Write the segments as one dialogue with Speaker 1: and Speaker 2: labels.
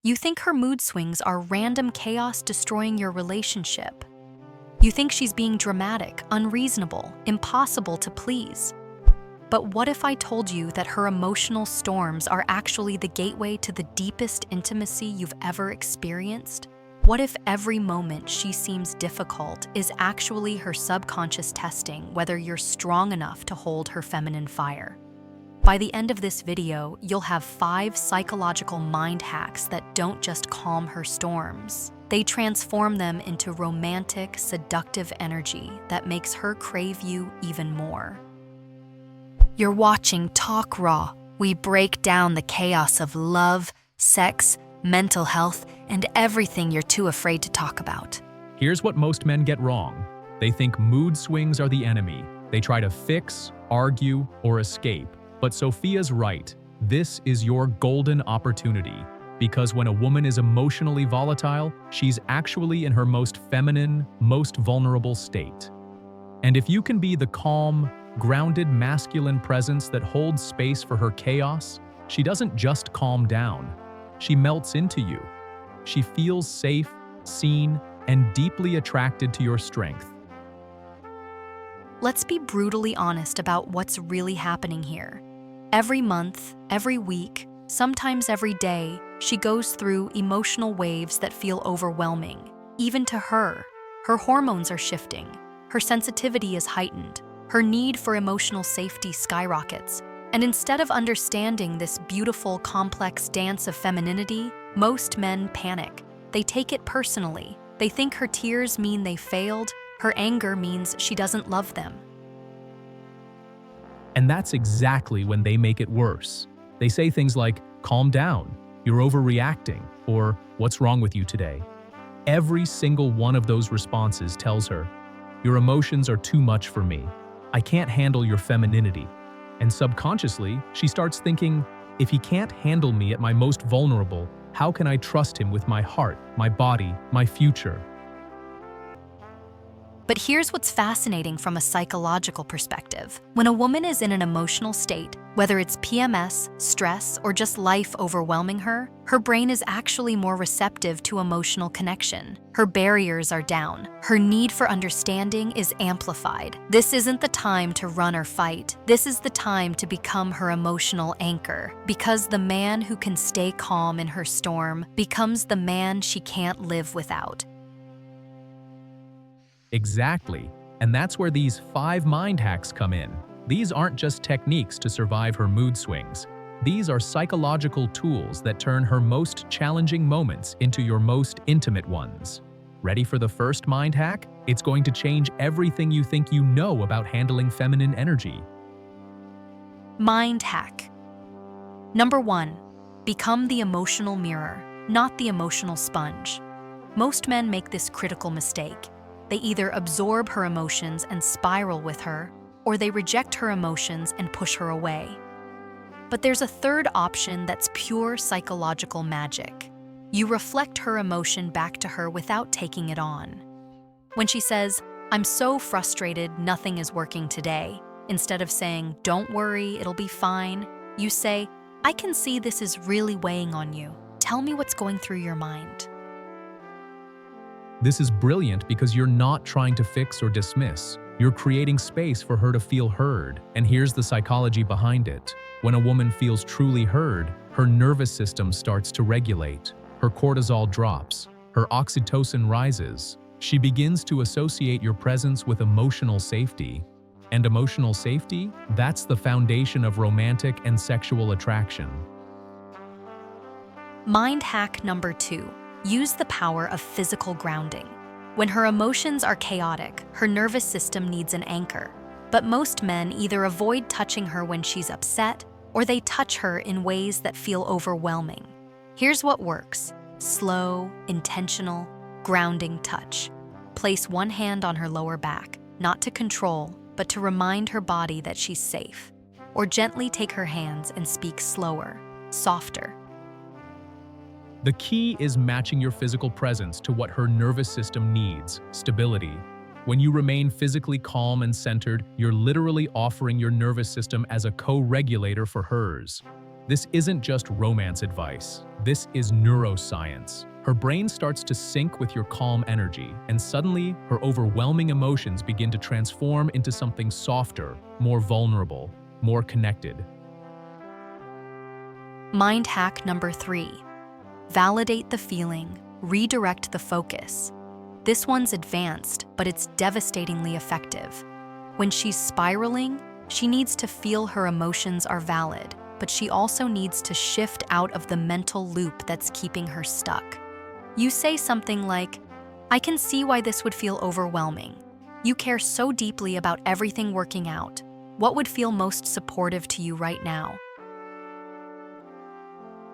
Speaker 1: You think her mood swings are random chaos destroying your relationship. You think she's being dramatic, unreasonable, impossible to please. But what if I told you that her emotional storms are actually the gateway to the deepest intimacy you've ever experienced? What if every moment she seems difficult is actually her subconscious testing whether you're strong enough to hold her feminine fire? By the end of this video, you'll have 5 psychological mind hacks that don't just calm her storms. They transform them into romantic, seductive energy that makes her crave you even more. You're watching Talk Raw. We break down the chaos of love, sex, mental health, and everything you're too afraid to talk about.
Speaker 2: Here's what most men get wrong. They think mood swings are the enemy. They try to fix, argue, or escape. But Sophia's right. This is your golden opportunity. Because when a woman is emotionally volatile, she's actually in her most feminine, most vulnerable state. And if you can be the calm, grounded masculine presence that holds space for her chaos, she doesn't just calm down. She melts into you. She feels safe, seen, and deeply attracted to your strength.
Speaker 1: Let's be brutally honest about what's really happening here. Every month, every week, sometimes every day, she goes through emotional waves that feel overwhelming. Even to her, her hormones are shifting, her sensitivity is heightened, her need for emotional safety skyrockets. And instead of understanding this beautiful, complex dance of femininity, most men panic. They take it personally. They think her tears mean they failed, her anger means she doesn't love them.
Speaker 2: And that's exactly when they make it worse. They say things like, "Calm down, you're overreacting," or "What's wrong with you today?" Every single one of those responses tells her, "Your emotions are too much for me. I can't handle your femininity." And subconsciously, she starts thinking, if he can't handle me at my most vulnerable, how can I trust him with my heart, my body, my future?
Speaker 1: But here's what's fascinating from a psychological perspective. When a woman is in an emotional state, whether it's PMS, stress, or just life overwhelming her, her brain is actually more receptive to emotional connection. Her barriers are down. Her need for understanding is amplified. This isn't the time to run or fight. This is the time to become her emotional anchor. Because the man who can stay calm in her storm becomes the man she can't live without.
Speaker 2: Exactly. And that's where these 5 mind hacks come in. These aren't just techniques to survive her mood swings. These are psychological tools that turn her most challenging moments into your most intimate ones. Ready for the first mind hack? It's going to change everything you think you know about handling feminine energy.
Speaker 1: Mind hack. Number 1, become the emotional mirror, not the emotional sponge. Most men make this critical mistake. They either absorb her emotions and spiral with her, or they reject her emotions and push her away. But there's a third option that's pure psychological magic. You reflect her emotion back to her without taking it on. When she says, "I'm so frustrated, nothing is working today," instead of saying, "Don't worry, it'll be fine," you say, "I can see this is really weighing on you. Tell me what's going through your mind."
Speaker 2: This is brilliant because you're not trying to fix or dismiss. You're creating space for her to feel heard. And here's the psychology behind it. When a woman feels truly heard, her nervous system starts to regulate. Her cortisol drops. Her oxytocin rises. She begins to associate your presence with emotional safety. And emotional safety? That's the foundation of romantic and sexual attraction.
Speaker 1: Mind hack number 2. Use the power of physical grounding. When her emotions are chaotic, her nervous system needs an anchor. But most men either avoid touching her when she's upset, or they touch her in ways that feel overwhelming. Here's what works. Slow, intentional, grounding touch. Place one hand on her lower back, not to control, but to remind her body that she's safe. Or gently take her hands and speak slower, softer.
Speaker 2: The key is matching your physical presence to what her nervous system needs: stability. When you remain physically calm and centered, you're literally offering your nervous system as a co-regulator for hers. This isn't just romance advice. This is neuroscience. Her brain starts to sync with your calm energy, and suddenly, her overwhelming emotions begin to transform into something softer, more vulnerable, more connected.
Speaker 1: Mind hack number 3. Validate the feeling, redirect the focus. This one's advanced, but it's devastatingly effective. When she's spiraling, she needs to feel her emotions are valid, but she also needs to shift out of the mental loop that's keeping her stuck. You say something like, "I can see why this would feel overwhelming. You care so deeply about everything working out. What would feel most supportive to you right now?"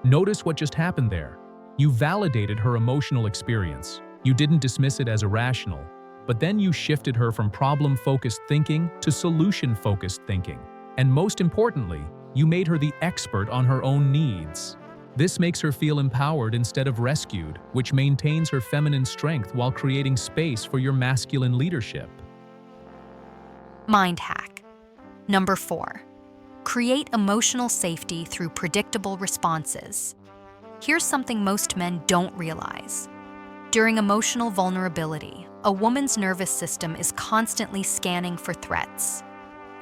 Speaker 2: Notice what just happened there. You validated her emotional experience. You didn't dismiss it as irrational, but then you shifted her from problem-focused thinking to solution-focused thinking. And most importantly, you made her the expert on her own needs. This makes her feel empowered instead of rescued, which maintains her feminine strength while creating space for your masculine leadership.
Speaker 1: Mind hack. Number 4. Create emotional safety through predictable responses. Here's something most men don't realize. During emotional vulnerability, a woman's nervous system is constantly scanning for threats.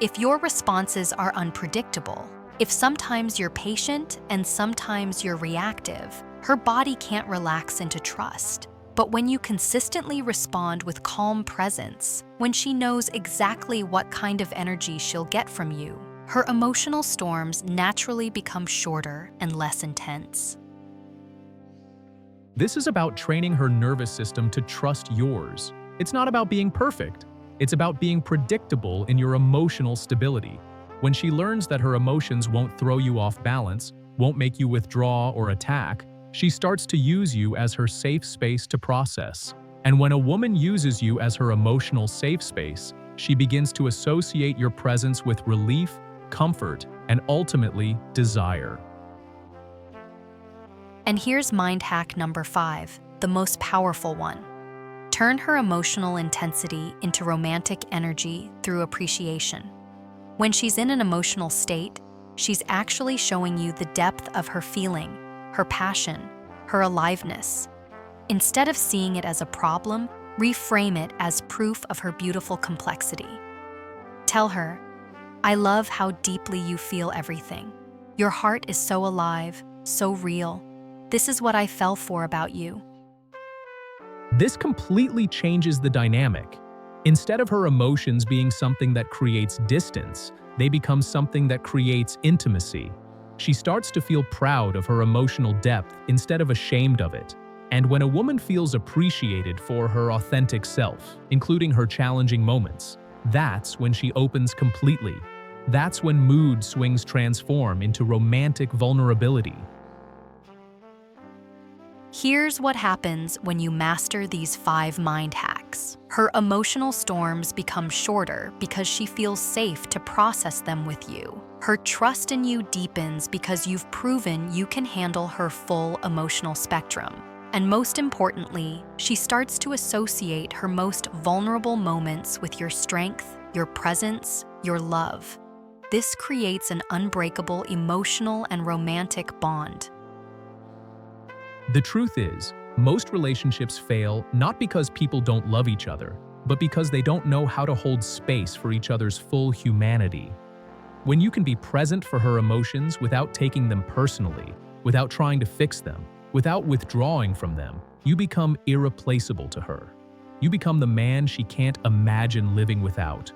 Speaker 1: If your responses are unpredictable, if sometimes you're patient and sometimes you're reactive, her body can't relax into trust. But when you consistently respond with calm presence, when she knows exactly what kind of energy she'll get from you, her emotional storms naturally become shorter and less intense.
Speaker 2: This is about training her nervous system to trust yours. It's not about being perfect. It's about being predictable in your emotional stability. When she learns that her emotions won't throw you off balance, won't make you withdraw or attack, she starts to use you as her safe space to process. And when a woman uses you as her emotional safe space, she begins to associate your presence with relief, comfort, and ultimately, desire.
Speaker 1: And here's mind hack number 5, the most powerful one. Turn her emotional intensity into romantic energy through appreciation. When she's in an emotional state, she's actually showing you the depth of her feeling, her passion, her aliveness. Instead of seeing it as a problem, reframe it as proof of her beautiful complexity. Tell her, "I love how deeply you feel everything. Your heart is so alive, so real. This is what I fell for about you."
Speaker 2: This completely changes the dynamic. Instead of her emotions being something that creates distance, they become something that creates intimacy. She starts to feel proud of her emotional depth instead of ashamed of it. And when a woman feels appreciated for her authentic self, including her challenging moments, that's when she opens completely. That's when mood swings transform into romantic vulnerability.
Speaker 1: Here's what happens when you master these 5 mind hacks. Her emotional storms become shorter because she feels safe to process them with you. Her trust in you deepens because you've proven you can handle her full emotional spectrum. And most importantly, she starts to associate her most vulnerable moments with your strength, your presence, your love. This creates an unbreakable emotional and romantic bond.
Speaker 2: The truth is, most relationships fail not because people don't love each other, but because they don't know how to hold space for each other's full humanity. When you can be present for her emotions without taking them personally, without trying to fix them, without withdrawing from them, you become irreplaceable to her. You become the man she can't imagine living without.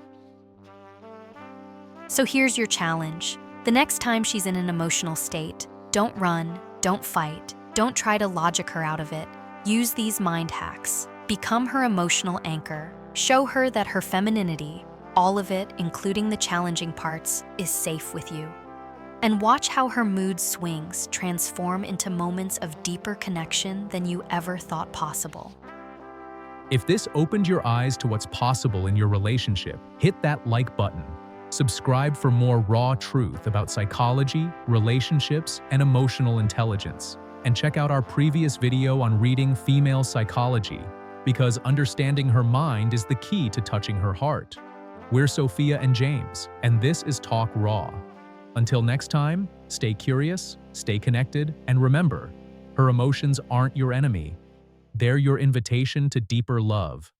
Speaker 1: So here's your challenge. The next time she's in an emotional state, don't run, don't fight. Don't try to logic her out of it. Use these mind hacks. Become her emotional anchor. Show her that her femininity, all of it, including the challenging parts, is safe with you. And watch how her mood swings transform into moments of deeper connection than you ever thought possible.
Speaker 2: If this opened your eyes to what's possible in your relationship, hit that like button. Subscribe for more raw truth about psychology, relationships, and emotional intelligence. And check out our previous video on reading female psychology, because understanding her mind is the key to touching her heart. We're Sophia and James, and this is Talk Raw. Until next time, Stay curious, stay connected, and remember, her emotions aren't your enemy. They're your invitation to deeper love.